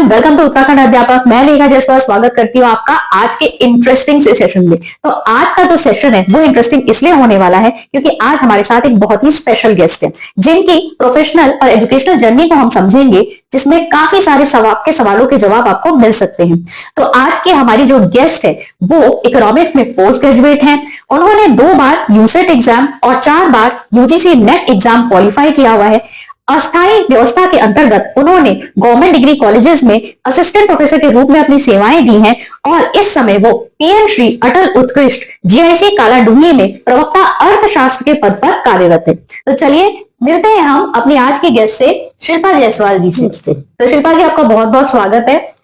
Everyone, welcome to Uttarakhand अध्यापक। मैं मेघा जायसवाल स्वागत करती हूँ आपका आज के इंटरेस्टिंग से सेशन में। तो आज का जो सेशन है वो इंटरेस्टिंग इसलिए होने वाला है क्योंकि आज हमारे साथ एक बहुत ही स्पेशल गेस्ट है जिनकी प्रोफेशनल और एजुकेशनल जर्नी को हम समझेंगे, जिसमें काफी सारे आपके सवालों के जवाब आपको मिल सकते हैं। तो आज की हमारी जो गेस्ट है वो इकोनॉमिक्स में पोस्ट ग्रेजुएट है। उन्होंने 2 बार यूसेट एग्जाम और 4 बार यूजीसी नेट एग्जाम क्वालिफाई किया हुआ है। अस्थायी व्यवस्था के अंतर्गत उन्होंने गवर्नमेंट डिग्री कॉलेजेस में असिस्टेंट प्रोफेसर के रूप में अपनी सेवाएं दी हैं और इस समय वो पीएम श्री अटल उत्कृष्ट जीआईसी कालाडूंगी में प्रवक्ता अर्थशास्त्र के पद पर कार्यरत है। तो चलिए मिलते हैं हम अपनी आज की गेस्ट से, शिल्पा जायसवाल जी से। तो शिल्पा जी, आपका बहुत बहुत स्वागत है।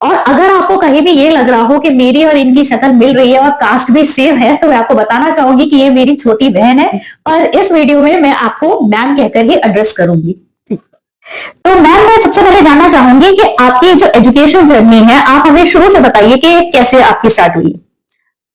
और अगर आपको कहीं भी ये लग रहा हो कि मेरी और इनकी शक्ल मिल रही है और कास्ट भी सेम है, तो मैं आपको बताना चाहूंगी कि ये मेरी छोटी बहन है और इस वीडियो में मैं आपको मैम कहकर ही एड्रेस करूंगी। तो मैम, मैं सबसे पहले जानना चाहूंगी कि आपकी जो एजुकेशन जर्नी है, आप हमें शुरू से बताइए कि कैसे आपकी स्टार्ट हुई।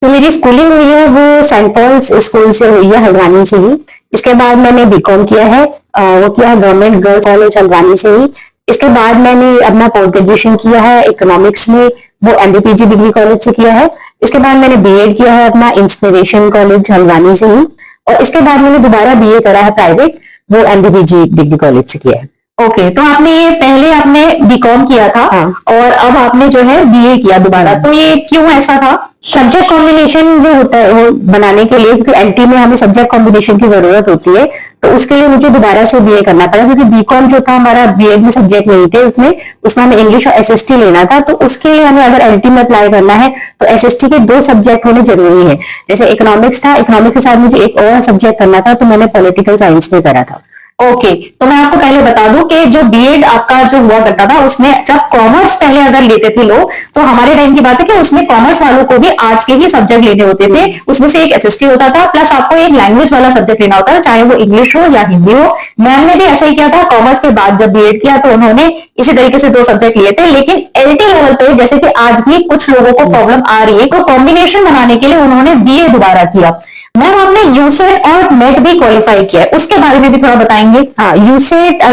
तो मेरी स्कूलिंग हुई है वो सेंट पॉल्स स्कूल से हुई है, हल्द्वानी से ही। इसके बाद मैंने बीकॉम किया है, वो किया है गवर्नमेंट गर्ल्स कॉलेज हल्द्वानी से ही। इसके बाद मैंने अपना पोस्ट ग्रेजुएशन किया है इकोनॉमिक्स में, वो एमबीपीजी डिग्री कॉलेज से किया है। इसके बाद मैंने बीएड किया है अपना इंस्पिरेशन कॉलेज हल्द्वानी से ही, और इसके बाद मैंने दोबारा बीए करा है प्राइवेट, वो एमबीपीजी डिग्री कॉलेज से किया है। ओके, तो आपने ये पहले आपने बीकॉम किया था। हाँ। और अब आपने जो है बीए किया दोबारा, तो ये क्यों ऐसा था? सब्जेक्ट कॉम्बिनेशन जो होता है वो बनाने के लिए, क्योंकि एलटी में हमें सब्जेक्ट कॉम्बिनेशन की जरूरत होती है, तो उसके लिए मुझे दोबारा से बीए करना पड़ा। क्योंकि बीकॉम जो था हमारा बीएड में सब्जेक्ट नहीं थे, उसमें हमें इंग्लिश और एसएसटी लेना था, तो उसके लिए हमें अगर एलटी में अप्लाई करना है तो एसएसटी के 2 सब्जेक्ट होने जरूरी है। जैसे इकोनॉमिक्स था, इकोनॉमिक्स के साथ मुझे एक और सब्जेक्ट करना था, तो मैंने पॉलिटिकल साइंस में करा था। ओके, तो मैं आपको पहले बता दूं कि जो बीएड आपका जो हुआ करता था, उसमें जब कॉमर्स पहले अगर लेते थे लोग, तो हमारे टाइम की बात है कि उसमें कॉमर्स वालों को भी आर्ट्स के ही सब्जेक्ट लेने होते थे। उसमें से एक एसएसटी होता था, प्लस आपको एक लैंग्वेज वाला सब्जेक्ट लेना होता था, चाहे वो इंग्लिश हो या हिंदी हो। मैम ने भी ऐसा ही किया था। कॉमर्स के बाद जब बीएड किया तो उन्होंने इसी तरीके से 2 सब्जेक्ट लिए थे। लेकिन एलटी लेवल पे जैसे कि आज भी कुछ लोगों को प्रॉब्लम आ रही है, तो कॉम्बिनेशन बनाने के लिए उन्होंने बीए दोबारा किया। मैम, आपने यूसेट और नेट भी क्वालिफाई किया है, उसके बारे में भी थोड़ा बताएंगे। हाँ, यूसेट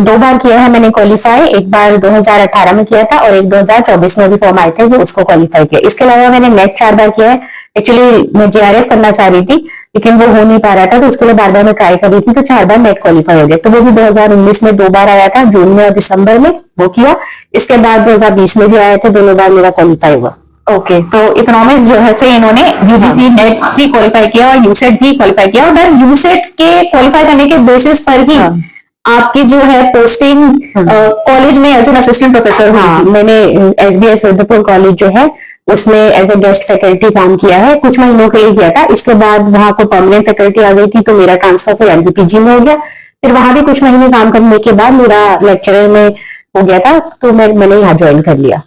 2 बार किया है मैंने क्वालिफाई। एक बार 2018 में किया था और एक 2024 में भी फॉर्म आए थे, जो उसको क्वालिफाई किया। इसके अलावा मैंने नेट 4 बार किया है। एक्चुअली मैं जेआरएफ करना चाह रही थी, लेकिन वो हो नहीं पा रहा था, तो उसके लिए बार बार मैं ट्राई कर रही थी, तो 4 बार नेट क्वालिफाई हो गया। तो वो भी 2019 में 2 बार आया था, जून में और दिसंबर में, वो किया। इसके बाद 2020 में भी आया था, दोनों बार मेरा क्वालिफाई हुआ। ओके, तो इकोनॉमिक्स जो है से इन्होंने यूजीसी नेट भी क्वालिफाई किया और यूसेट भी क्वालिफाई किया। और यूसेट के क्वालिफाई करने के बेसिस पर ही आपकी जो है पोस्टिंग कॉलेज में एज एन असिस्टेंट प्रोफेसर हुई। हाँ, मैंने एसबीएस रुद्रपुर कॉलेज जो है उसमें एज ए गेस्ट फैकल्टी काम किया है, कुछ महीनों के लिए किया था। इसके बाद वहां को परमानेंट फैकल्टी आ गई थी, तो मेरा ट्रांसफर फिर एमबीपीजी में हो गया। फिर वहां भी कुछ महीने काम करने के बाद मेरा लेक्चरर में हो गया था, तो मैंने यहाँ ज्वाइन कर लिया।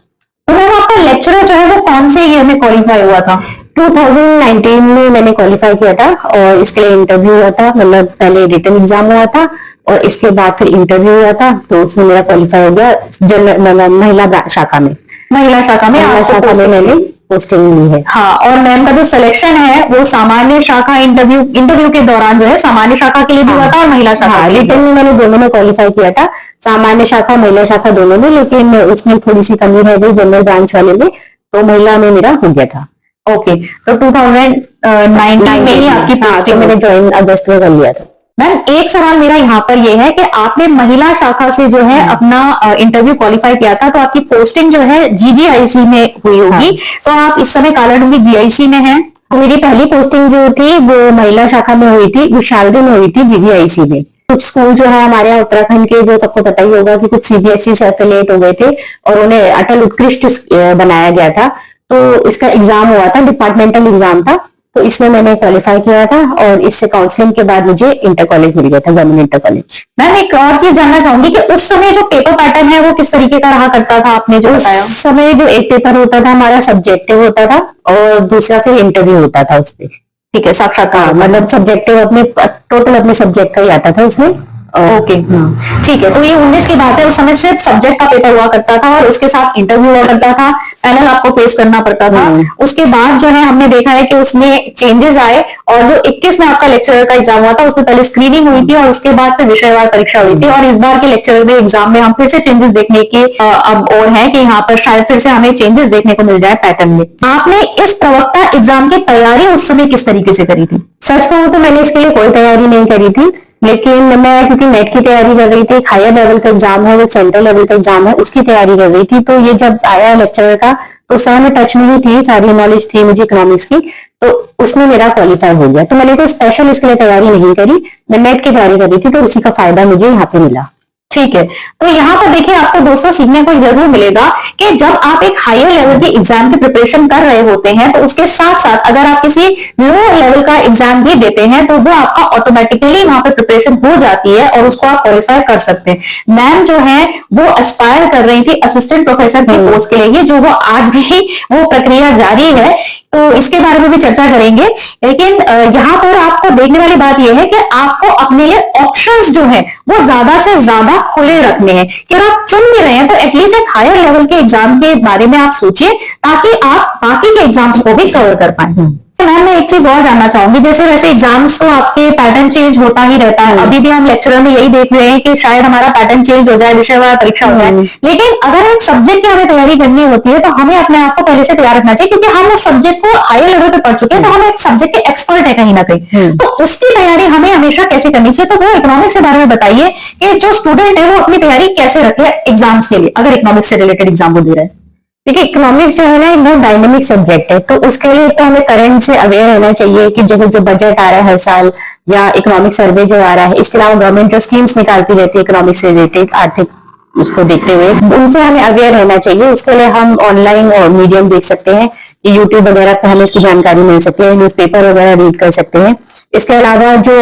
तो मैम, आपका लेक्चरर जो है वो कौन से ईयर में क्वालिफाई हुआ था? 2019 में मैंने क्वालिफाई किया था, और इसके लिए इंटरव्यू हुआ था। मतलब पहले रिटन एग्जाम हुआ था और इसके बाद फिर इंटरव्यू हुआ था, तो उसमें मेरा क्वालिफाई हो गया महिला शाखा में। महिला शाखा में मैंने पोस्टिंग ली है। हाँ, और मैम का जो सिलेक्शन है वो सामान्य शाखा इंटरव्यू के दौरान जो है सामान्य शाखा के लिए भी हुआ था और महिला शाखा। रिटन में मैंने दोनों में क्वालिफाई किया था, सामान्य शाखा महिला शाखा दोनों में, लेकिन उसमें थोड़ी सी कमी रह गई जनरल ब्रांच वाले में, तो महिला में मेरा हो गया था। ओके, तो 2019 में ही आपकी पोस्टिंग मैंने ज्वाइन अगस्त में कर लिया था। मैम, एक सवाल मेरा यहाँ पर ये है कि आपने महिला शाखा से जो है अपना इंटरव्यू क्वालिफाई किया था, तो आपकी पोस्टिंग जो है जीजीआईसी में हुई होगी। तो आप इस समय कालाडूंगी जीआईसी में हैं। मेरी पहली पोस्टिंग जो थी वो महिला शाखा में हुई थी, विशालगढ़ में हुई थी जीजीआईसी में। कुछ स्कूल जो है हमारे यहाँ उत्तराखंड के, जो सबको पता ही होगा कि कुछ सीबीएसई से एफिलिएट हो गए थे और उन्हें अटल उत्कृष्ट बनाया गया था, तो इसका एग्जाम हुआ था, डिपार्टमेंटल एग्जाम था, तो इसमें मैंने क्वालिफाई किया था और इससे काउंसलिंग के बाद मुझे इंटर कॉलेज मिल गया था, गवर्नमेंट इंटर कॉलेज। मैम, एक और चीज जानना चाहूंगी कि उस समय जो पेपर पैटर्न है वो किस तरीके का रहा करता था? आपने जो बताया, उस समय जो एक पेपर होता था हमारा सब्जेक्टिव होता था और दूसरा फिर इंटरव्यू होता था उसमें। ठीक है, साक्षात्कार। मतलब सब्जेक्टिव अपने टोटल अपने सब्जेक्ट का ही आता था उसमें, ओके, ठीक है। तो ये 19 की बात है, उस समय सिर्फ सब्जेक्ट का पेपर हुआ करता था और उसके साथ इंटरव्यू हुआ करता था, पैनल आपको फेस करना पड़ता था। उसके बाद जो है हमने देखा है कि उसमें चेंजेस आए और जो 21 में आपका लेक्चरर का एग्जाम हुआ था उसमें पहले स्क्रीनिंग हुई थी और उसके बाद फिर विषयवार परीक्षा हुई थी। और इस बार के लेक्चरर में एग्जाम में हम फिर से चेंजेस देखने की अब और है कि यहाँ पर शायद फिर से हमें चेंजेस देखने को मिल जाए पैटर्न में। आपने इस प्रवक्ता एग्जाम की तैयारी उस समय किस तरीके से करी थी? सच कहूँ तो मैंने इसके लिए कोई तैयारी नहीं करी थी, लेकिन मैं क्योंकि नेट की तैयारी कर रही थी, हायर लेवल का एग्जाम है, वो सेंट्रल लेवल का एग्जाम है, उसकी तैयारी कर रही थी। तो ये जब आया लेक्चरर का तो उस समय में टच में ही थी, सारी नॉलेज थी मुझे इकोनॉमिक्स की, तो उसमें मेरा क्वालिफाई हो गया। तो मैंने कोई स्पेशल इसके लिए तैयारी नहीं करी, मैं नेट की तैयारी कर रही थी, तो उसी का फायदा मुझे यहाँ पे मिला। ठीक है। तो यहाँ पर देखिए आपको दोस्तों सीखने को जरूर मिलेगा कि जब आप एक हायर लेवल के एग्जाम की प्रिपरेशन कर रहे होते हैं तो उसके साथ साथ अगर आप किसी लोअर लेवल का एग्जाम भी देते हैं तो वो आपका ऑटोमेटिकली वहां पर प्रिपरेशन हो जाती है और उसको आप क्वालिफाई कर सकते हैं। मैम जो है वो एस्पायर कर रही थी असिस्टेंट प्रोफेसर के पोस्ट के लिए, जो वो आज भी वो प्रक्रिया जारी है, तो इसके बारे में भी चर्चा करेंगे। लेकिन यहाँ पर आपको देखने वाली बात यह है कि आपको अपने लिए ऑप्शंस जो है वो ज्यादा से ज्यादा खुले रखने हैं कि अगर आप चुन भी रहे हैं तो एटलीस्ट एक हायर लेवल के एग्जाम के बारे में आप सोचिए ताकि आप बाकी के एग्जाम्स को भी कवर कर पाए। मैम मैं एक चीज और जानना चाहूंगी, जैसे वैसे एग्जाम्स तो आपके पैटर्न चेंज होता ही रहता है, अभी भी हम लेक्चरर में यही देख रहे हैं कि शायद हमारा पैटर्न चेंज हो जाए, विषयवार परीक्षा हो जाए, लेकिन अगर एक सब्जेक्ट की हमें तैयारी करनी होती है तो हमें अपने आप को पहले से तैयार रखना चाहिए क्योंकि हम उस सब्जेक्ट को हायर लेवल पे पढ़ चुके हैं, तो हम एक सब्जेक्ट के एक्सपर्ट है कहीं ना कहीं, तो उसकी तैयारी हमें हमेशा कैसे करनी चाहिए। तो वो इकोनॉमिक्स के बारे में बताइए कि जो स्टूडेंट है वो अपनी तैयारी कैसे रखे एग्जाम्स के लिए, अगर इकोनॉमिक्स से रिलेटेड एग्जाम को दे रहे हैं। देखिए इकोनॉमिक्स जो है ना एक बहुत डायनेमिक सब्जेक्ट है, तो उसके लिए तो हमें करंट से अवेयर रहना चाहिए कि जैसे जो बजट आ रहा है हर साल या इकोनॉमिक सर्वे जो आ रहा है, इसके अलावा गवर्नमेंट जो स्कीम्स निकालती रहती है इकोनॉमिक्स से रिलेटेड आर्थिक उसको देखते हुए, उनसे हमें अवेयर रहना चाहिए। उसके लिए हम ऑनलाइन और मीडियम देख सकते हैं, यूट्यूब वगैरह पर हमें इसकी जानकारी मिल सकती है, न्यूज़पेपर वगैरह रीड कर सकते हैं। इसके अलावा जो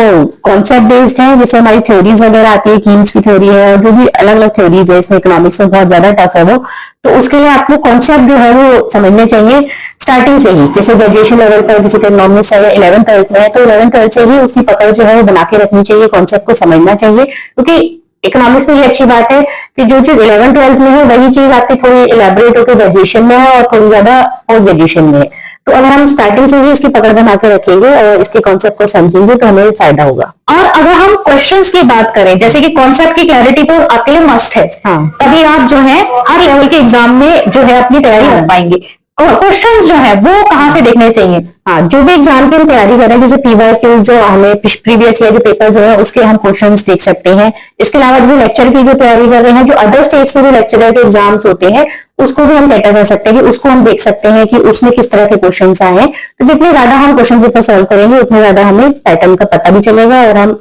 कॉन्सेप्ट बेस्ड है, जैसे हमारी थ्योरीज वगैरह आती है, कीन्स की थ्योरी है और जो भी अलग अलग थ्योरीज है, इसमें इकोनॉमिक्स में बहुत ज्यादा टफ है वो, तो उसके लिए आपको कॉन्सेप्ट जो है वो समझने चाहिए स्टार्टिंग से ही। जैसे ग्रेजुएशन लेवल पर किसी का इकोनॉमिक्स है, 11th 12th में है, तो 11th 12th से ही उसकी पकड़ जो है वो बना के रखनी चाहिए, कॉन्सेप्ट को समझना चाहिए। क्योंकि इकोनॉमिक्स में ये अच्छी बात है कि जो चीज 11th 12th में है वही चीज आपकी थोड़ी इलेबोरेट होकर ग्रेजुएशन में है और थोड़ी ज्यादा पोस्ट ग्रेजुएशन में है। तो अगर हम स्टार्टिंग से ही इसकी पकड़ बना के रखेंगे और इसके कॉन्सेप्ट को समझेंगे तो हमें फायदा होगा। और अगर हम क्वेश्चंस की बात करें, जैसे कि कॉन्सेप्ट की क्लैरिटी तो आपके लिए मस्ट है, तभी आप जो है हर लेवल के एग्जाम में जो है अपनी तैयारी कर पाएंगे। और क्वेश्चंस जो है वो कहाँ से देखने चाहिए? हाँ, जो भी एग्जाम की हम तैयारी कर रहे हैं, जैसे पीवाईक्यूज जो हमें प्रीवियस ईयर जो पेपर जो है उसके हम क्वेश्चंस देख सकते हैं। इसके अलावा जैसे लेक्चर की जो तैयारी कर रहे हैं, जो अदर स्टेट्स के जो लेक्चरर के एग्जाम्स होते हैं उसको भी हम कैटर कर सकते हैं कि उसको हम देख सकते हैं कि उसमें किस तरह के क्वेश्चन आए हैं। तो जितने ज्यादा हम क्वेश्चन पेपर सॉल्व करेंगे उतने ज्यादा हमें पैटर्न का पता भी चलेगा और हम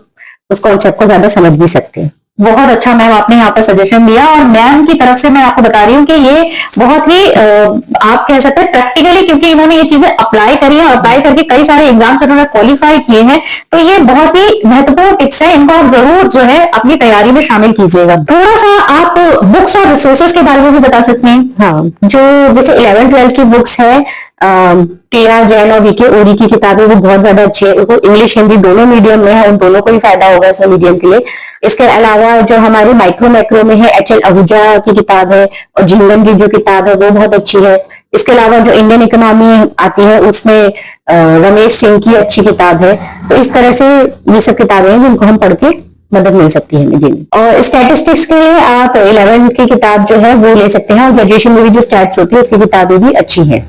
उस कॉन्सेप्ट को ज्यादा समझ भी सकते हैं। बहुत अच्छा मैम आपने यहाँ पर सजेशन दिया और मैम की तरफ से मैं आपको बता रही हूँ कि ये बहुत ही आप कह सकते हैं प्रैक्टिकली, क्योंकि इन्होंने ये चीजें अप्लाई करी है, अप्लाई करके कई सारे एग्जाम्स उन्होंने क्वालिफाई किए हैं, तो ये बहुत ही महत्वपूर्ण टिप्स है, इनको आप जरूर जो है अपनी तैयारी में शामिल कीजिएगा। थोड़ा सा आप बुक्स और रिसोर्सेज के बारे में भी बता सकते हैं। हाँ, जो जैसे 11th 12th की बुक्स है, टीआर जैन और वीके ओरी की किताबें वो बहुत ज्यादा अच्छी है, इंग्लिश हिंदी दोनों मीडियम में है, उन दोनों को ही फायदा होगा इस मीडियम के लिए। इसके अलावा जो हमारे माइक्रो मैक्रो में है, एच एल आहूजा की किताब है और झिंगम की जो किताब है वो बहुत अच्छी है। इसके अलावा जो इंडियन इकोनॉमी आती है उसमें रमेश सिंह की अच्छी किताब है। तो इस तरह से ये सब किताबें हैं जिनको हम पढ़ के मदद मिल सकती है मुझे। और स्टैटिस्टिक्स के लिए आप 11th की किताब जो है वो ले सकते हैं और ग्रेजुएशन में भी जो स्टैट्स होती है उसकी किताबें भी अच्छी है।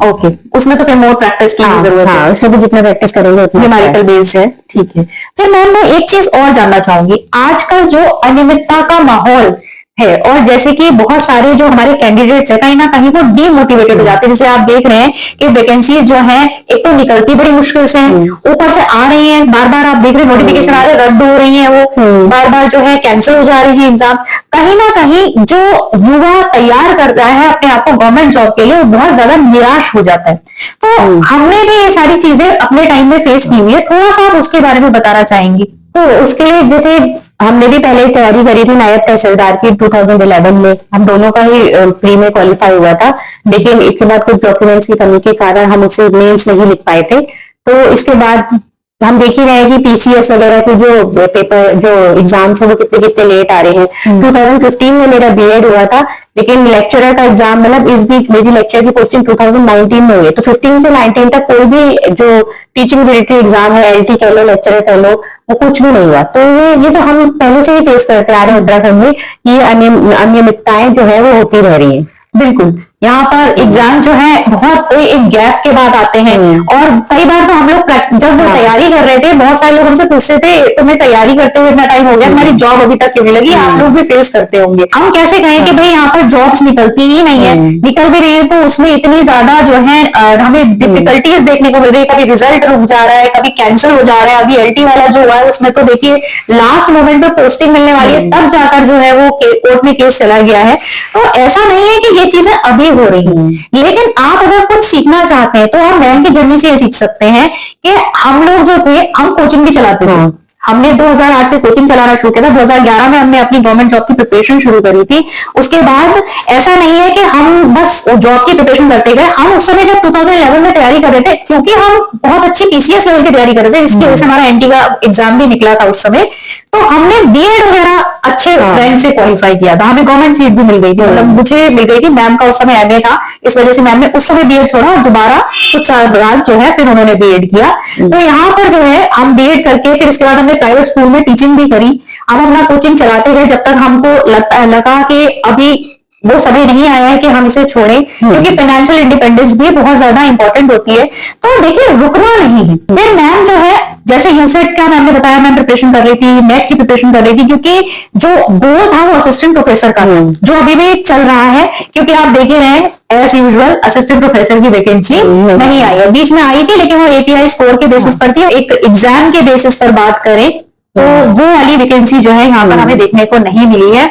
ओके, उसमें तो फिर मोर प्रैक्टिस की जरूरत है। उसमें भी जितना प्रैक्टिस करेंगे उतना न्यूमेरिकल बेस्ड है। ठीक है। फिर मैम मैं एक चीज और जानना चाहूंगी, आजकल जो अनियमितता का माहौल है और जैसे कि बहुत सारे जो हमारे कैंडिडेट्स है कहीं ना कहीं वो डीमोटिवेटेड हो जाते हैं, जैसे आप देख रहे हैं कि वैकेंसीज जो है एक तो निकलती बड़ी मुश्किल से है, ऊपर से आ रही है बार बार, आप देख रहे हैं नोटिफिकेशन आ रहे हैं, रद्द हो रही है, वो बार बार जो है कैंसिल हो जा रहे हैं एग्जाम। कहीं ना कहीं जो युवा तैयार कर रहा है अपने आप को गवर्नमेंट जॉब के लिए वो बहुत ज्यादा निराश हो जाता है। तो हमने भी ये सारी चीजें अपने टाइम में फेस की हुई है, थोड़ा सा आप उसके बारे में बताना चाहेंगी? तो उसके लिए जैसे हमने भी पहले तैयारी करी थी नायब तहसीलदार की 2011 में, हम दोनों का ही प्री में क्वालिफाई हुआ था, लेकिन इसके बाद कुछ डॉक्यूमेंट्स की कमी के कारण हम उससे मेंस नहीं लिख पाए थे। तो इसके बाद हम देख ही रहे हैं कि पीसीएस वगैरह के जो पेपर जो एग्जाम्स है वो कितने कितने लेट आ रहे हैं। 2015 में मेरा बीएड हुआ था, लेकिन लेक्चरर का एग्जाम मतलब इस बीच मेरी लेक्चर की पोस्टिंग 2019 में हुई है। तो 15 से 19 तक कोई भी जो टीचिंग रिलेटेड एग्जाम है, एलटी कह लो, लेक्चरर कह लो, वो कुछ भी नहीं हुआ। तो ये तो हम पहले से ही फेस करते आ रहे हैं उत्तराखंड में, ये अनियमितताएं जो है वो होती रह रही है। बिल्कुल, यहाँ पर एग्जाम जो है बहुत एक गैप के बाद आते हैं, और कई बार तो हम लोग जब तैयारी कर रहे थे, बहुत सारे लोग हमसे पूछते थे तुम्हें तैयारी करते हुए इतना टाइम हो गया, हमारी जॉब अभी तक क्यों नहीं लगी। आप लोग भी फेस करते होंगे। हम कैसे कहें कि भाई यहाँ पर जॉब्स निकलती ही नहीं है, निकल भी रही है तो उसमें इतनी ज्यादा जो है हमें डिफिकल्टीज देखने को मिल रही है। कभी रिजल्ट रुक जा रहा है, कभी कैंसिल हो जा रहा है। अभी एलटी वाला जो हुआ है उसमें तो देखिए लास्ट मोमेंट पे पोस्टिंग मिलने वाली है, तब जाकर जो है वो कोर्ट में केस चला गया है। तो ऐसा नहीं है कि ये चीजें अभी हो रही है, लेकिन आप अगर कुछ सीखना चाहते हैं तो आप मैम की जर्नी से ये सीख सकते हैं कि हम लोग जो थे, हम कोचिंग भी चलाते थे। हमने 2008 से कोचिंग चलाना शुरू किया था। 2011 में हमने अपनी गवर्नमेंट जॉब की प्रिपरेशन शुरू करी थी। उसके बाद ऐसा नहीं है कि हम बस जॉब की प्रिपरेशन करते गए। हम उस समय जब 2011 में तैयारी कर रहे थे, क्योंकि हम बहुत अच्छी पीसीएस लेवल की तैयारी कर रहे थे, इसकी वजह से हमारा एनटी का एग्जाम भी निकला था उस समय, तो हमने बीएड वगैरह अच्छे रैंक से क्वालिफाई किया था। हमें गवर्नमेंट सीट भी मिल गई थी, मतलब मुझे मिल गई थी। मैम का उस समय एमए था, इस वजह से मैम ने उस समय बीएड छोड़ा और दोबारा कुछ साल बाद जो है फिर उन्होंने बीएड किया। तो यहाँ पर जो है हम बीएड करके फिर इसके बाद हमने प्राइवेट स्कूल में टीचिंग भी करी। हम अपना कोचिंग चलाते गए जब तक हमको लगा कि अभी वो समय नहीं आया है कि हम इसे छोड़ें, क्योंकि फाइनेंशियल इंडिपेंडेंस भी बहुत ज्यादा इंपॉर्टेंट होती है। तो देखिए रुकना नहीं है। फिर मैम जो है जैसे यूसेट का मैंने बताया, मैं प्रिपरेशन कर रही थी, नेट की प्रिपरेशन कर रही थी, क्योंकि जो गोल था वो असिस्टेंट प्रोफेसर का जो अभी भी चल रहा है। क्योंकि आप देखे रहे एज यूजुअल असिस्टेंट प्रोफेसर की वैकेंसी नहीं आई है, बीच में आई थी लेकिन वो एपीआई स्कोर के बेसिस पर थी। एक एग्जाम के बेसिस पर बात करें तो वो वाली वैकेंसी जो है यहाँ पर हमें देखने को नहीं मिली है,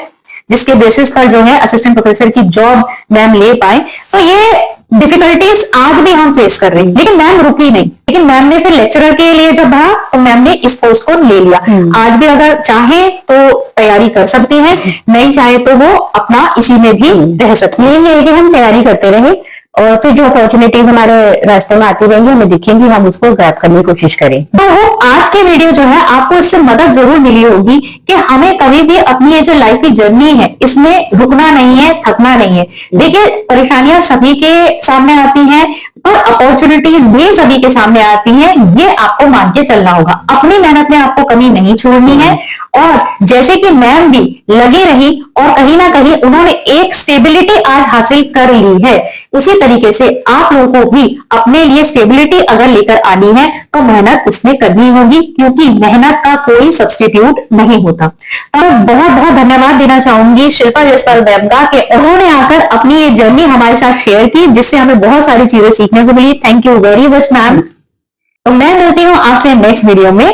जिसके बेसिस पर जो है असिस्टेंट प्रोफेसर की जॉब मैम ले पाए। तो ये डिफिकल्टीज आज भी हम फेस कर रहे हैं, लेकिन मैम रुकी नहीं। लेकिन मैम ने फिर लेक्चरर के लिए जब बढ़ा तो मैम ने इस पोस्ट को ले लिया। आज भी अगर चाहे तो तैयारी कर सकती हैं, नहीं चाहे तो वो अपना इसी में भी रह सकती है। ये कि हम तैयारी करते रहे और फिर जो अपॉर्चुनिटीज हमारे रास्ते में आती रहेंगी, हमें दिखेंगी, हम उसको ग्रैब करने की कोशिश करें। तो आज के वीडियो जो है आपको इससे मदद जरूर मिली होगी कि हमें कभी भी अपनी ये जो लाइफ की जर्नी है इसमें रुकना नहीं है, थकना नहीं है। देखिए परेशानियां सभी के सामने आती हैं और अपॉर्चुनिटीज भी सभी के सामने आती हैं, ये आपको मान के चलना होगा। अपनी मेहनत में आपको कमी नहीं छोड़नी है, और जैसे कि मैम भी लगी रही और कहीं ना कहीं उन्होंने एक स्टेबिलिटी आज हासिल कर ली है, उसी तरीके से आप लोगों को भी अपने लिए स्टेबिलिटी अगर लेकर आनी है तो मेहनत उसमें करनी होगी, क्योंकि मेहनत का कोई सब्स्टिट्यूट नहीं होता। और बहुत बहुत धन्यवाद देना चाहूंगी शिल्पा जयसवाल मैम का कि उन्होंने आकर अपनी ये जर्नी हमारे साथ शेयर की, जिससे हमें बहुत सारी चीजें सीखने को मिली। Thank you very much ma'am. तो मैं मिलती हूँ आपसे नेक्स्ट वीडियो में।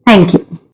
Thank you.